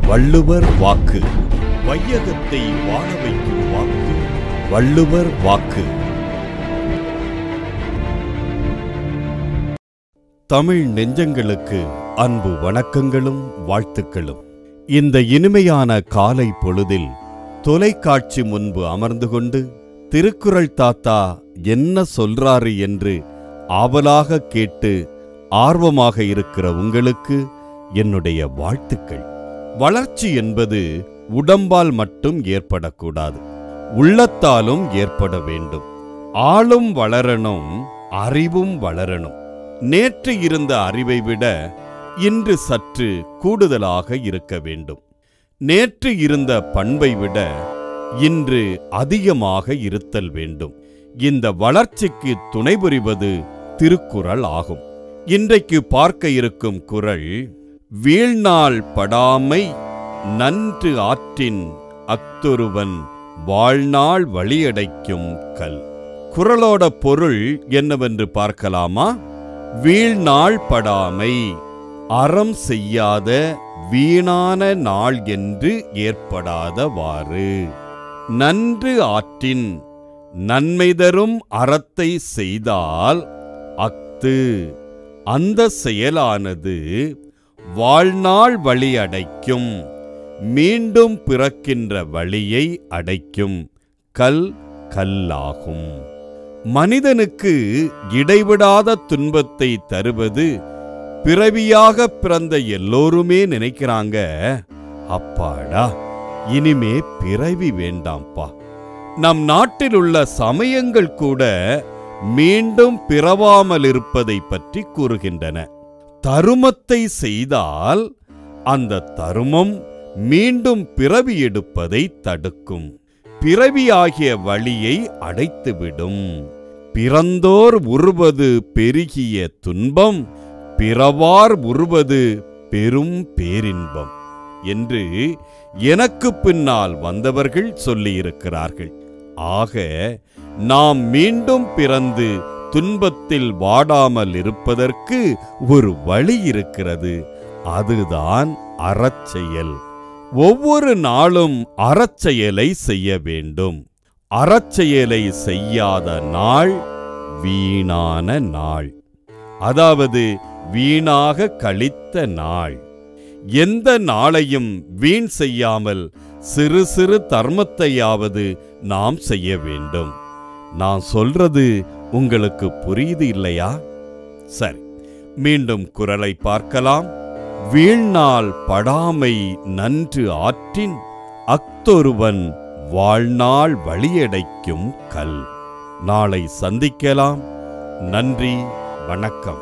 வள்ளுவர் வாக்கு. வையகத்தை வாழ வைக்கும் வாக்கு வள்ளுவர் வாக்கு. தமிழ் நெஞ்சங்களுக்கு அன்பு வணக்கங்களும் வாழ்த்துக்களும். இந்த இனிமையான காலை பொழுதில் தொலைக்காட்சி முன்பு அமர்ந்து கொண்டு திருக்குறள் தாத்தா என்ன சொல்றாரு என்று ஆவலாக கேட்டு ஆர்வமாக இருக்கிற உங்களுக்கு என்னுடைய வாழ்த்துக்கள். வளர்ச்சி என்பது உடம்பால் மட்டும் ஏற்படக்கூடாது, உள்ளத்தாலும் ஏற்பட வேண்டும். ஆளும் வளரணும், அறிவும் வளரணும். நேற்று இருந்த அறிவை விட இன்று சற்று கூடுதலாக இருக்க வேண்டும். நேற்று இருந்த பண்பை விட இன்று அதிகமாக இருத்தல் வேண்டும். இந்த வளர்ச்சிக்கு துணை புரிவது திருக்குறள் ஆகும். இன்றைக்கு பார்க்க இருக்கும் குறள், வீழ்நாள் படாமை நன்று ஆற்றின் அக்தொருவன் வாழ்நாள் வழியடைக்கும் கல். குறளோட பொருள் என்னவென்று பார்க்கலாமா? வீழ்நாள் படாமை, அறம் செய்யாத வீணான நாள் என்று ஏற்படாதவாறு. நன்று ஆற்றின், நன்மை தரும் அறத்தை செய்தால் அஃது, அந்த செயலானது வாழ்நாள் வழி அடைக்கும், மீண்டும் பிறக்கின்ற வழியை அடைக்கும். கல் கல்லாகும். மனிதனுக்கு இடைவிடாத துன்பத்தை தருவது பிறவியாக பிறந்த எல்லோருமே நினைக்கிறாங்க, அப்பாடா இனிமே பிறவி வேண்டாம்பா. நம் நாட்டில் உள்ள சமயங்கள் கூட மீண்டும் பிறவாமல் இருப்பதை பற்றி கூறுகின்றன. தருமத்தை செய்தால் அந்த தருமம் மீண்டும் பிறவி எடுப்பதை தடுக்கும், பிறவியாகிய வழியை அடைத்துவிடும். பிறந்தோர் உறுவது பெருகிய துன்பம், பிறவார் உறுவது பெரும் பேரின்பம் என்று எனக்கு பின்னால் வந்தவர்கள் சொல்லியிருக்கிறார்கள். ஆக நாம் மீண்டும் பிறந்து துன்பத்தில் வாடாமல் இருப்பதற்கு ஒரு வழி இருக்கிறது. அதுதான் அறச்செயல். ஒவ்வொரு நாளும் அறச்செயலை செய்ய வேண்டும். அறச்செயலை செய்யாத நாள் வீணான நாள், அதாவது வீணாக கழித்த நாள். எந்த நாளையும் வீண் செய்யாமல் சிறு சிறு தர்மத்தையாவது நாம் செய்ய வேண்டும். நான் சொல்றது உங்களுக்கு புரியுது இல்லையா? சரி, மீண்டும் குறளை பார்க்கலாம். வீழ்நாள் படாமை நன்று ஆற்றின் அஃதொருவன் வாழ்நாள் வழியடைக்கும் கல். நாளை சந்திக்கலாம். நன்றி, வணக்கம்.